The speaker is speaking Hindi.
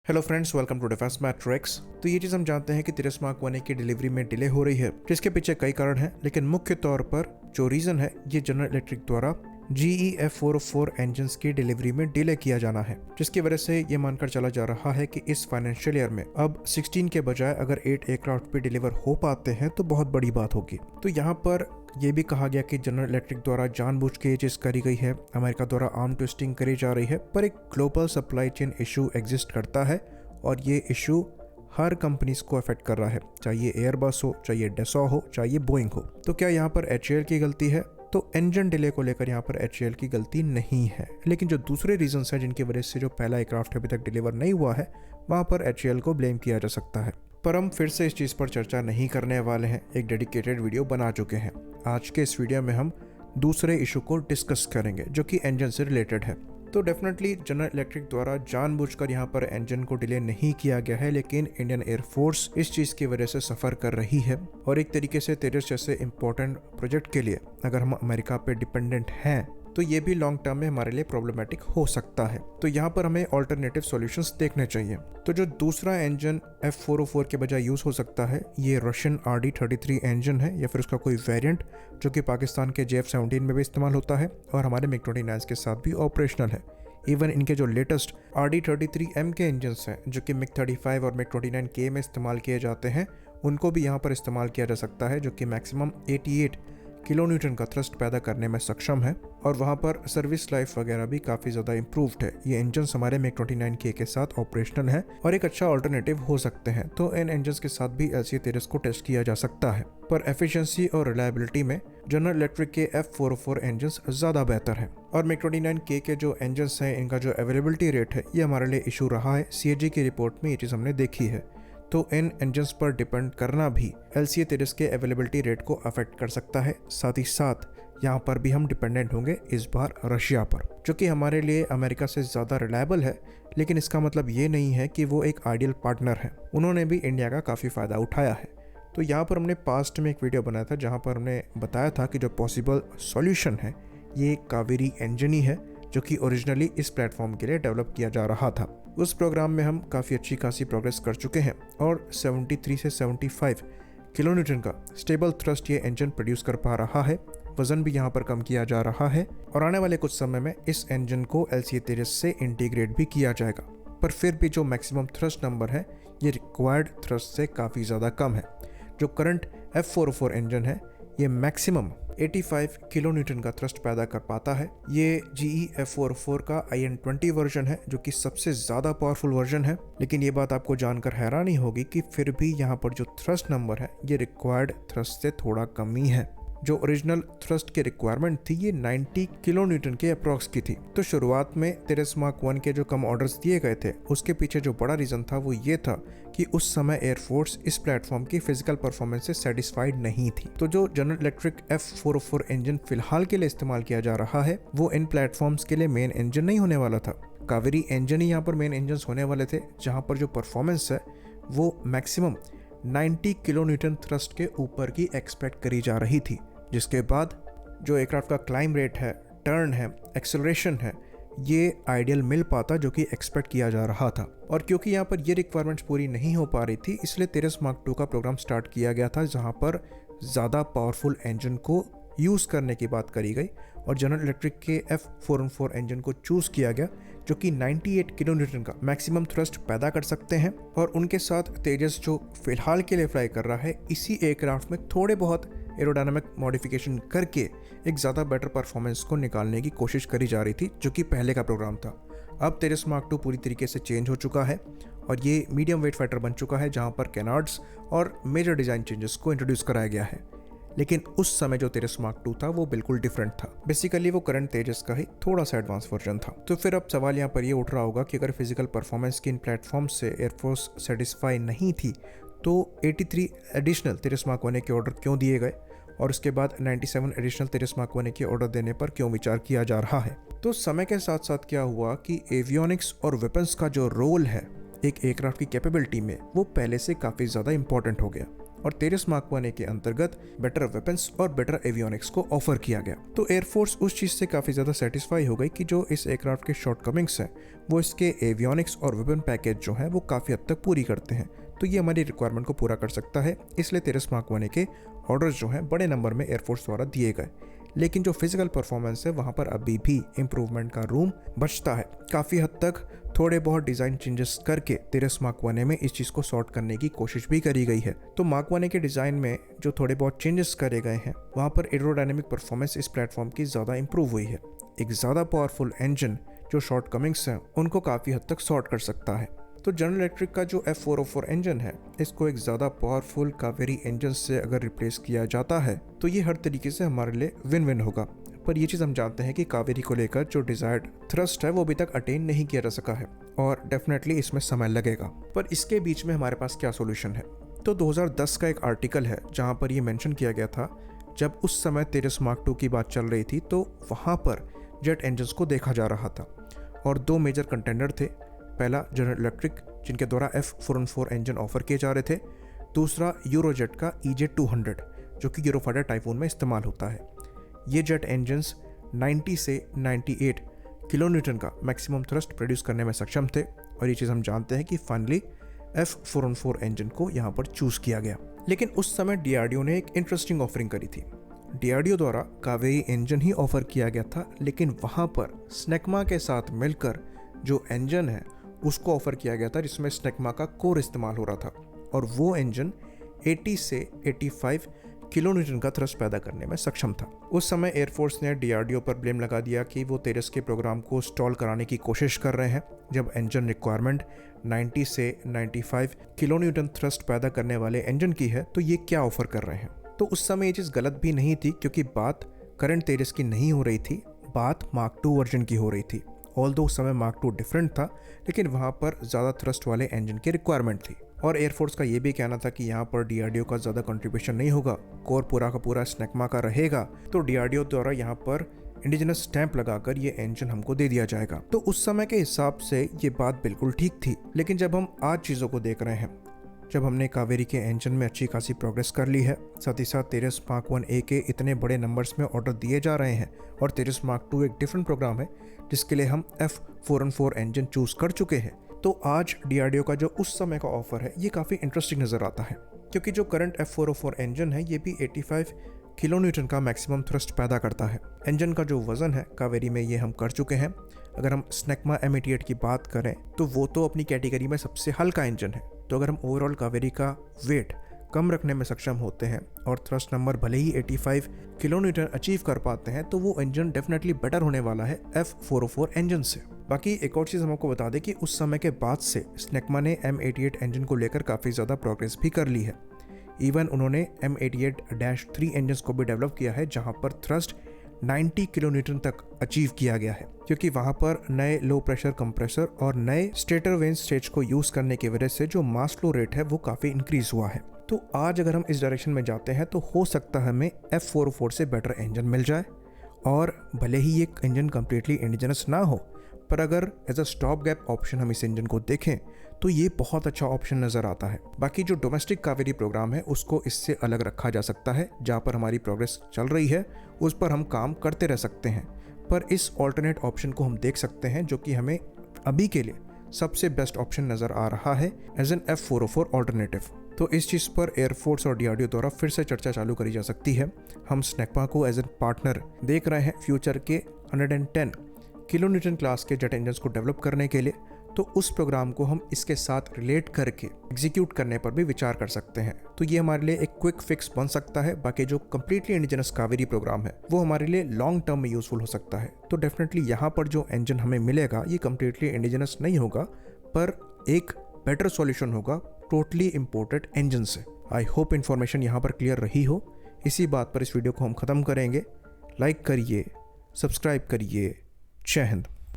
Hello friends, welcome to defence matrix. तो ये चीज़ हम जानते हैं कि तिरस मार्क 1 की डिलीवरी में डिले हो रही है, जिसके पीछे कई कारण हैं, लेकिन मुख्य तौर पर जो रीज़न है ये जनरल इलेक्ट्रिक द्वारा GE F404 इंजन की डिलीवरी में डिले किया जाना है, जिसकी वजह से ये मानकर चला जा रहा है कि इस फाइनेंशियल ईयर में अब 16 के बजाय अगर 8 एयरक्राफ्ट भी डिलीवर हो पाते हैं तो बहुत बड़ी बात होगी। तो यहाँ पर यह भी कहा गया कि जनरल इलेक्ट्रिक द्वारा जानबूझ के ये चीज़ करी गई है, अमेरिका द्वारा आर्म ट्विस्टिंग करी जा रही है, पर एक global supply chain issue exist करता है और ये इशू हर कंपनीज को अफेक्ट कर रहा है, चाहे ये एयरबस हो, चाहे ये डेसॉ हो, चाहे ये बोइंग हो। तो क्या यहाँ पर HAL की गलती है? तो इंजन डिले को लेकर यहाँ पर HAL की गलती नहीं है, लेकिन जो दूसरे रीजंस हैं जिनकी वजह से जो पहला एयरक्राफ्ट अभी तक डिलीवर नहीं हुआ है, वहाँ पर HAL को ब्लेम किया जा सकता है। पर हम फिर से इस चीज़ पर चर्चा नहीं करने वाले हैं, एक डेडिकेटेड वीडियो बना चुके हैं। आज के इस वीडियो में हम दूसरे इशू को डिस्कस करेंगे जो कि इंजन से रिलेटेड है। तो डेफिनेटली जनरल इलेक्ट्रिक द्वारा जानबूझकर यहाँ पर इंजन को डिले नहीं किया गया है, लेकिन इंडियन एयरफोर्स इस चीज़ की वजह से सफ़र कर रही है। और एक तरीके से तेजस जैसे इंपॉर्टेंट प्रोजेक्ट के लिए अगर हम अमेरिका पे डिपेंडेंट हैं तो ये भी लॉन्ग टर्म में हमारे लिए प्रॉब्लमेटिक हो सकता है। तो यहाँ पर हमें ऑल्टरनेटिव सॉल्यूशंस देखने चाहिए। तो जो दूसरा इंजन F404 के बजाय यूज़ हो सकता है, ये रशियन RD-33 इंजन है या फिर उसका कोई वेरिएंट जो कि पाकिस्तान के JF-17 में भी इस्तेमाल होता है और हमारे MiG-29 के साथ भी ऑपरेशनल है। इवन इनके जो लेटेस्ट RD-33M के इंजन्स हैं जो कि MiG-35 और MiG-29K में इस्तेमाल किए जाते हैं, उनको भी यहाँ पर इस्तेमाल किया जा सकता है, जो कि मैक्सिमम 88 किलो न्यूटन का थ्रस्ट पैदा करने में सक्षम है और वहाँ पर सर्विस लाइफ वगैरह भी काफ़ी ज़्यादा इम्प्रूव्ड है। ये इंजन्स हमारे MiG-29K के साथ ऑपरेशनल है और एक अच्छा ऑल्टरनेटिव हो सकते हैं। तो इन इंजन्स के साथ भी LCA-13 को टेस्ट किया जा सकता है, पर एफिशिएंसी और रिलायबिलिटी में जनरल इलेक्ट्रिक के F404 इंजन्स ज़्यादा बेहतर है। और MiG-29K के जो इंजन्स हैं, इनका जो अवेलेबिलिटी रेट है ये हमारे लिए इशू रहा है। CAG की रिपोर्ट में ये चीज़ हमने देखी है। तो इन इंजन्स पर डिपेंड करना भी LCA-13 के अवेलेबिलिटी रेट को अफेक्ट कर सकता है। साथ ही साथ यहाँ पर भी हम डिपेंडेंट होंगे इस बार रशिया पर, जो कि हमारे लिए अमेरिका से ज़्यादा रिलायबल है, लेकिन इसका मतलब ये नहीं है कि वो एक आइडियल पार्टनर है। उन्होंने भी इंडिया का काफ़ी फ़ायदा उठाया है। तो यहाँ पर हमने पास्ट में एक वीडियो बनाया था जहाँ पर हमने बताया था कि जो पॉसिबल सॉल्यूशन है ये कावेरी इंजन ही है, जो कि ओरिजिनली इस प्लेटफॉर्म के लिए डेवलप किया जा रहा था। उस प्रोग्राम में हम काफ़ी अच्छी खासी प्रोग्रेस कर चुके हैं और 73 से 75 किलो न्यूटन का स्टेबल थ्रस्ट ये इंजन प्रोड्यूस कर पा रहा है। वज़न भी यहाँ पर कम किया जा रहा है और आने वाले कुछ समय में इस इंजन को LCA-13 से इंटीग्रेट भी किया जाएगा। पर फिर भी जो मैक्सिमम थ्रस्ट नंबर है ये रिक्वायर्ड थ्रस्ट से काफ़ी ज़्यादा कम है। जो करंट F404 इंजन है ये मैक्सिमम 85 किलो न्यूटन का थ्रस्ट पैदा कर पाता है। ये GE F404 का IN-20 वर्जन है, जो कि सबसे ज़्यादा पावरफुल वर्जन है। लेकिन ये बात आपको जानकर हैरानी होगी कि फिर भी यहाँ पर जो थ्रस्ट नंबर है ये रिक्वायर्ड थ्रस्ट से थोड़ा कम ही है। जो ओरिजिनल थ्रस्ट की रिक्वायरमेंट थी ये 90 किलो न्यूटन के अप्रॉक्स की थी। तो शुरुआत में तिरस मार्क 1 के जो कम ऑर्डर्स दिए गए थे उसके पीछे जो बड़ा रीज़न था वो ये था कि उस समय एयरफोर्स इस प्लेटफॉर्म की फिजिकल परफॉर्मेंस से सेटिस्फाइड नहीं थी। तो जो जनरल इलेक्ट्रिक F404 इंजन फिलहाल के लिए इस्तेमाल किया जा रहा है वो इन प्लेटफॉर्म्स के लिए मेन इंजन नहीं होने वाला था। कावेरी इंजन ही यहाँ पर मेन इंजन होने वाले थे, जहाँ पर जो परफॉर्मेंस है वो मैक्सिमम 90 किलो न्यूटन थ्रस्ट के ऊपर की एक्सपेक्ट करी जा रही थी, जिसके बाद जो एयरक्राफ्ट का क्लाइंब रेट है, टर्न है, एक्सेलरेशन है, ये आइडियल मिल पाता जो कि एक्सपेक्ट किया जा रहा था। और क्योंकि यहाँ पर ये रिक्वायरमेंट्स पूरी नहीं हो पा रही थी, इसलिए तिरस मार्क 2 का प्रोग्राम स्टार्ट किया गया था, जहाँ पर ज़्यादा पावरफुल इंजन को यूज़ करने की बात करी गई और जनरल इलेक्ट्रिक के F404 इंजन को चूज़ किया गया, जो कि 98 किलो न्यूटन का मैक्सिमम थ्रस्ट पैदा कर सकते हैं। और उनके साथ तेजस जो फिलहाल के लिए फ्लाई कर रहा है, इसी एयरक्राफ्ट में थोड़े बहुत एरोडायनामिक मॉडिफिकेशन करके एक ज़्यादा बेटर परफॉर्मेंस को निकालने की कोशिश करी जा रही थी, जो कि पहले का प्रोग्राम था। अब तिरस मार्क 2 पूरी तरीके से चेंज हो चुका है और ये मीडियम वेट फाइटर बन चुका है, जहाँ पर कैनार्ड्स और मेजर डिज़ाइन चेंजेस को इंट्रोड्यूस कराया गया है। लेकिन उस समय जो तिरस मार्क 2 था वो बिल्कुल डिफरेंट था। बेसिकली वो करंट तेजस का ही थोड़ा सा एडवांस वर्जन था। तो फिर अब सवाल यहाँ पर ये उठ रहा होगा कि अगर फिजिकल परफॉर्मेंस की इन प्लेटफॉर्म से एयरफोर्स सेटिस्फाई नहीं थी तो 83 एडिशनल तिरस मार्क 1 के ऑर्डर क्यों दिए गए और उसके बाद 97 एडिशनल तिरस मार्क 1 के ऑर्डर देने पर क्यों विचार किया जा रहा है। तो समय के साथ साथ क्या हुआ कि एवियोनिक्स और वेपन्स का जो रोल है एक एयरक्राफ्ट की कैपेबिलिटी में वो पहले से काफ़ी ज़्यादा इंपॉर्टेंट हो गया और तेजस मार्क 1A के अंतर्गत बेटर वेपन्स और बेटर एवियोनिक्स को ऑफर किया गया। तो एयरफोर्स उस चीज़ से काफ़ी ज़्यादा सेटिस्फाई हो गई कि जो इस एयरक्राफ्ट के शॉर्टकमिंग्स हैं वो इसके एवियोनिक्स और वेपन पैकेज जो है वो काफ़ी हद तक पूरी करते हैं। तो ये हमारी रिक्वायरमेंट को पूरा कर सकता है, इसलिए तेजस मार्क 1A के ऑर्डर्स जो हैं बड़े नंबर में एयरफोर्स द्वारा दिए गए। लेकिन जो फिजिकल परफॉर्मेंस है वहाँ पर अभी भी इम्प्रूवमेंट का रूम बचता है। काफ़ी हद तक थोड़े बहुत डिज़ाइन चेंजेस करके तेजस मार्क 1A में इस चीज़ को सॉर्ट करने की कोशिश भी करी गई है। तो मार्क 1A के डिज़ाइन में जो थोड़े बहुत चेंजेस करे गए हैं वहाँ पर एरोडायनेमिक परफॉर्मेंस इस प्लेटफॉर्म की ज़्यादा इंप्रूव हुई है। एक ज़्यादा पावरफुल इंजन जो शॉर्टकमिंग्स हैं उनको काफ़ी हद तक सॉर्ट कर सकता है। तो जनरल इलेक्ट्रिक का जो F404 इंजन है इसको एक ज़्यादा पावरफुल कावेरी इंजन से अगर रिप्लेस किया जाता है तो ये हर तरीके से हमारे लिए विन विन होगा। पर ये चीज़ हम जानते हैं कि कावेरी को लेकर जो डिज़ायर्ड थ्रस्ट है वो अभी तक अटेन नहीं किया जा सका है और डेफिनेटली इसमें समय लगेगा। पर इसके बीच में हमारे पास क्या सोल्यूशन है? तो 2010 का एक आर्टिकल है जहाँ पर ये मेंशन किया गया था, जब उस समय तेजस मार्क 2 की बात चल रही थी तो वहाँ पर जेट इंजन्स को देखा जा रहा था और दो मेजर कंटेंडर थे। पहला जनरल इलेक्ट्रिक जिनके द्वारा F414 इंजन ऑफर किए जा रहे थे, दूसरा यूरोजेट का EJ200 जो कि यूरोफाइटर टाइफून में इस्तेमाल होता है। ये जेट इंजन्स 90 से 98 किलोन्यूटन का मैक्सिमम थ्रस्ट प्रोड्यूस करने में सक्षम थे और ये चीज़ हम जानते हैं कि फाइनली F414 इंजन को यहाँ पर चूज़ किया गया। लेकिन उस समय DRDO ने एक इंटरेस्टिंग ऑफरिंग करी थी। DRDO द्वारा कावेरी इंजन ही ऑफर किया गया था, लेकिन वहाँ पर स्नेकमा के साथ मिलकर जो इंजन है उसको ऑफर किया गया था जिसमें स्नेकमा का कोर इस्तेमाल हो रहा था और वो इंजन 80 से 85 किलोन्यूटन का थ्रस्ट पैदा करने में सक्षम था। उस समय एयरफोर्स ने DRDO पर ब्लेम लगा दिया कि वो तेजस के प्रोग्राम को स्टॉल कराने की कोशिश कर रहे हैं। जब इंजन रिक्वायरमेंट 90 से 95 किलोन्यूटन थ्रस्ट पैदा करने वाले इंजन की है तो ये क्या ऑफर कर रहे हैं? तो उस समय ये चीज़ गलत भी नहीं थी क्योंकि बात करंट तेजस की नहीं हो रही थी, बात मार्क 2 वर्जन की हो रही थी। ऑल्दो उस समय मार्क 2 डिफरेंट था, लेकिन वहाँ पर ज़्यादा थ्रस्ट वाले इंजन की रिक्वायरमेंट थी और एयरफोर्स का ये भी कहना था कि यहाँ पर DRDO का ज़्यादा कंट्रीब्यूशन नहीं होगा, कोर पूरा का पूरा स्नेकमा का रहेगा, तो DRDO द्वारा यहाँ पर इंडिजिनस स्टैंप लगाकर ये इंजन हमको दे दिया जाएगा। तो उस समय के हिसाब से ये बात बिल्कुल ठीक थी। लेकिन जब हम आज चीज़ों को देख रहे हैं, जब हमने कावेरी के इंजन में अच्छी खासी प्रोग्रेस कर ली है, साथ ही साथ तेजस मार्क 1A के इतने बड़े नंबर्स में ऑर्डर दिए जा रहे हैं और तेजस मार्क 2 एक डिफरेंट प्रोग्राम है जिसके लिए हम F414 इंजन चूज़ कर चुके हैं, तो आज DRDO का जो उस समय का ऑफर है ये काफ़ी इंटरेस्टिंग नज़र आता है क्योंकि जो करंट F404 इंजन है ये भी 85 किलोन्यूटन का मैक्सिमम थ्रस्ट पैदा करता है। इंजन का जो वज़न है कावेरी में ये हम कर चुके हैं। अगर हम स्नेकमा M88 की बात करें तो वो तो अपनी कैटेगरी में सबसे हल्का इंजन है। तो अगर हम ओवरऑल कावेरी का वेट कम रखने में सक्षम होते हैं और थ्रस्ट नंबर भले ही 85 किलोन्यूटन अचीव कर पाते हैं तो वो इंजन डेफिनेटली बेटर होने वाला है F404 इंजन से। बाकी एक और चीज़ हम आपको बता दें कि उस समय के बाद से स्नेकमा ने M88 इंजन को लेकर काफ़ी ज़्यादा प्रोग्रेस भी कर ली है। इवन उन्होंने M88-3 इंजन को भी डेवलप किया है जहाँ पर थ्रस्ट 90 किलोन्यूटन तक अचीव किया गया है क्योंकि वहाँ पर नए लो प्रेशर कंप्रेसर और नए स्टेटर वेन स्टेज को यूज़ करने की वजह से जो मास फ्लो रेट है वो काफ़ी इंक्रीज हुआ है। तो आज अगर हम इस डायरेक्शन में जाते हैं तो हो सकता है हमें F404 से बेटर इंजन मिल जाए और भले ही ये इंजन कम्प्लीटली इंडिजिनस ना हो, पर अगर as a stop gap option हम इस इंजन को देखें तो ये बहुत अच्छा ऑप्शन नज़र आता है। बाकी जो डोमेस्टिक कावेरी प्रोग्राम है उसको इससे अलग रखा जा सकता है, जहाँ पर हमारी प्रोग्रेस चल रही है उस पर हम काम करते रह सकते हैं, पर इस ऑल्टरनेट ऑप्शन को हम देख सकते हैं जो कि हमें अभी के लिए सबसे बेस्ट ऑप्शन नज़र आ रहा है एज एन F404 ऑल्टरनेटिव। तो इस चीज़ पर एयरफोर्स और DRDO द्वारा फिर से चर्चा चालू करी जा सकती है। हम स्नेकमा को एज एन पार्टनर देख रहे हैं फ्यूचर के 110 किलोन्यूटन क्लास के जेट इंजन्स को डेवलप करने के लिए, तो उस प्रोग्राम को हम इसके साथ रिलेट करके एग्जीक्यूट करने पर भी विचार कर सकते हैं। तो ये हमारे लिए एक क्विक फिक्स बन सकता है। बाकी जो कम्प्लीटली इंडिजिनस कावेरी प्रोग्राम है वो हमारे लिए लॉन्ग टर्म में यूजफुल हो सकता है। तो डेफिनेटली यहाँ पर जो इंजन हमें मिलेगा ये कम्प्लीटली इंडिजिनस नहीं होगा, पर एक बेटर सॉल्यूशन होगा टोटली इम्पोर्टेड इंजन से। आई होप इन्फॉर्मेशन यहाँ पर क्लियर रही हो। इसी बात पर इस वीडियो को हम ख़त्म करेंगे। लाइक करिए, सब्सक्राइब करिए। जय हिंद।